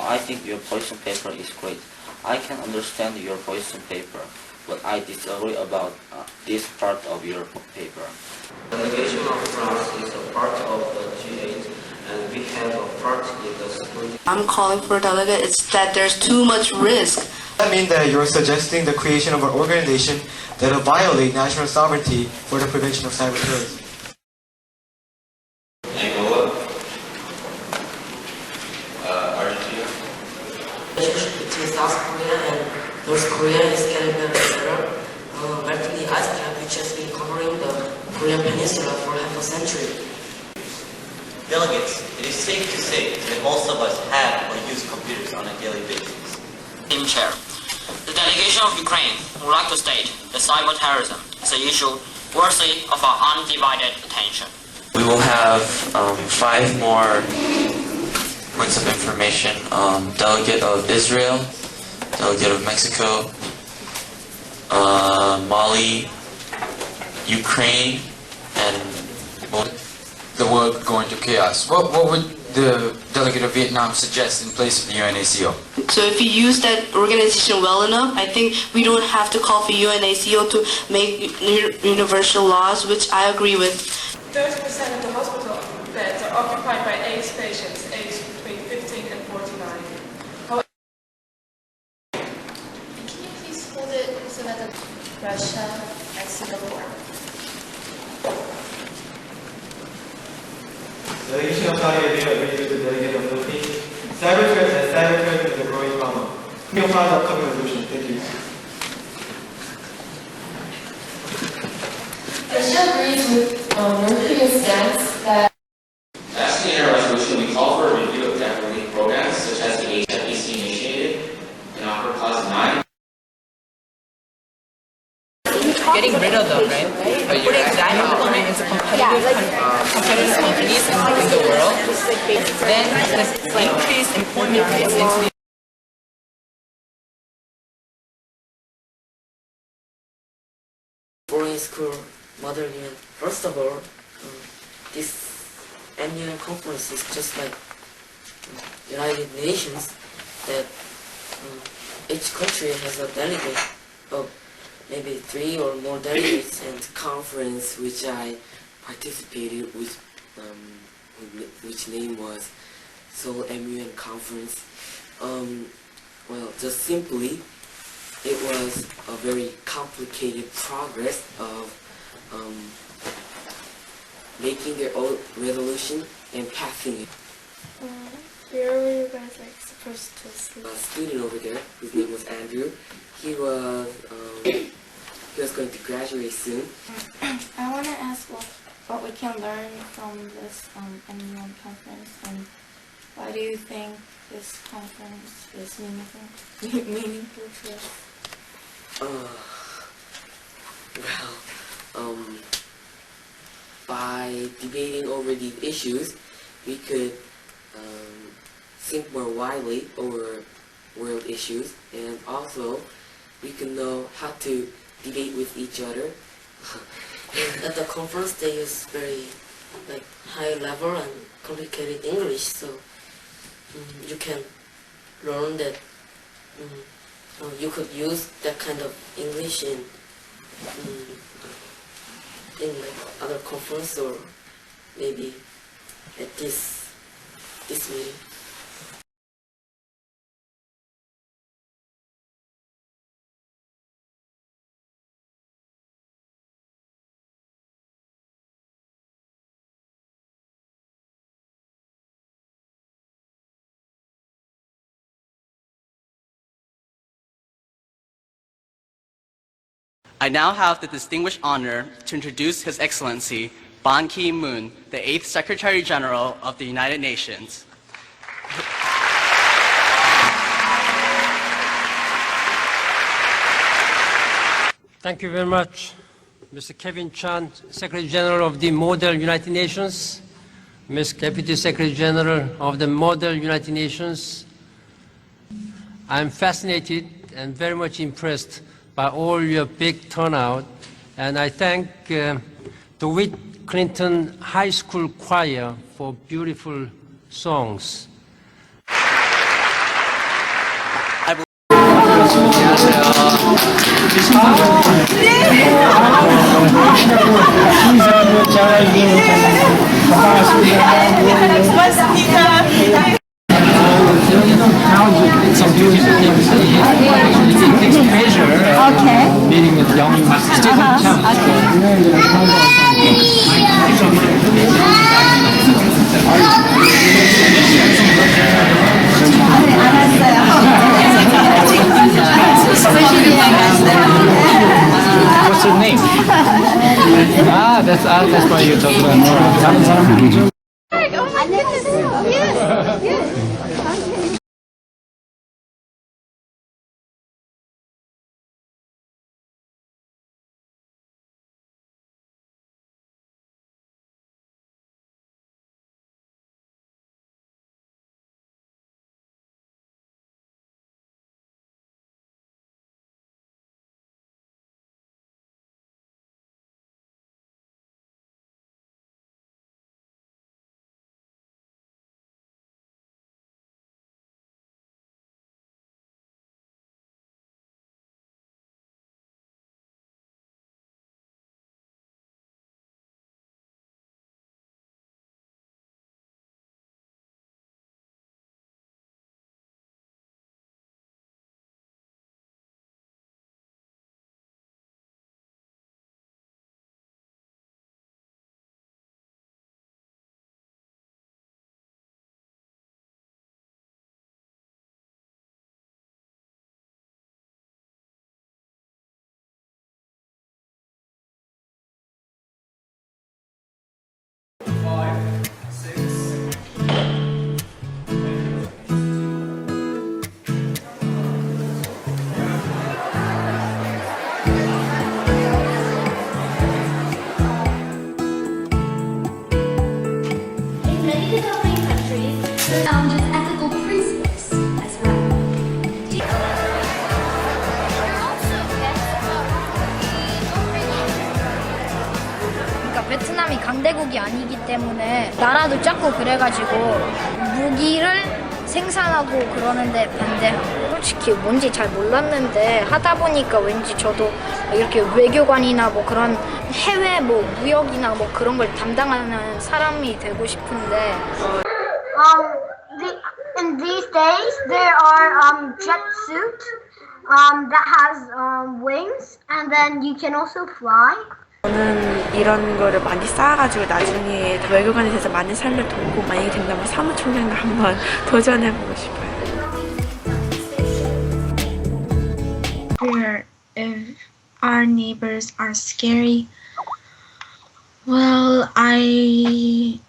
I think your position paper is great. I can understand your position paper, but I disagree about this part of your paper. The delegation of France is a part of the G8, and we have a part in the security. I'm calling for a delegate. It's that there's too much risk. Does that mean that you're suggesting the creation of an organization that will violate national sovereignty for the prevention of cyberterrorism? Argentina. Relationship between South Korea and North Korea is getting better and better. Relatively ice cap, which has been covering the Korean peninsula for half a century. Delegates, it is safe to say that most of us have or use computers on a daily basis. Team Chair, the delegation of Ukraine would like to state that cyber terrorism is an issue worthy of our undivided attention. We will have 5 more points of information. Delegate of Israel, delegate of Mexico, Mali, Ukraine, and the world going to chaos. What would the delegate of Vietnam suggest in place of the UNACO? So if you use that organization well enough, I think we don't have to call for UNACO to make universal laws, which I agree with. 30% of the hospital beds are occupied by AIDS patients aged between 15 and 49. However, can you please hold it so that Russia and Singapore? Delegation of Saudi Arabia agrees with the delegate of Philippines. Cyber threats and cyber terrorism is a growing problem. You'll find the upcoming resolution. Thank you. Russia agrees with North Korea's stance that Asking in our resolution, we call for a review of debt-relief programs such as the HFEC initiated in Upper Clause 9. Getting rid of them, right? But putting that implement into competitive companies in the world, then increase employment rates into the Foreign school model UN. First of all, this annual conference is just like United Nations, that each country has a delegate of maybe 3 or more delegates, and conference which I participated with, which name was Seoul MUN Conference. Well, just simply, it was a very complicated progress of making their own resolution and passing it. where were you guys supposed to sleep? A student over there, whose name was Andrew, he was going to graduate soon. I want to ask what we can learn from this annual conference, and why do you think this conference is meaningful to us? By debating over these issues, we could think more widely over world issues, and also we can know how to debate with each other. And at the conference, they use very high level and complicated English, so you can learn that you could use that kind of English in other conference, or maybe at this meeting. I now have the distinguished honor to introduce His Excellency Ban Ki-moon, the 8th Secretary General of the United Nations. Thank you very much, Mr. Kevin Chan, Secretary General of the Model United Nations, Ms. Deputy Secretary General of the Model United Nations. I'm fascinated and very much impressed by all your big turnout, and I thank the Whit Clinton High School Choir for beautiful songs. meeting with young students. What's her name? That's why you talk about more. 다른 사람 누구죠? 베트남이 강대국이 아니기 때문에 나라도 작고 그래가지고 무기를 생산하고 그러는데 반대하고 솔직히 뭔지 잘 몰랐는데 하다 보니까 왠지 저도 이렇게 외교관이나 뭐 그런 해외 뭐 무역이나 뭐 그런 걸 담당하는 사람이 되고 싶은데 In these days there are jet suits that has wings and then you can also fly. 저는 이런 거를 많이 쌓아가지고 나중에 외교관이 돼서 많은 삶을 돕고 만약에 된다면 사무총장도 한번 도전해보고 싶어요. If our neighbors are scary, well, I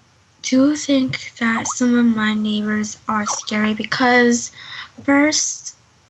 do think that some of my neighbors are scary because first,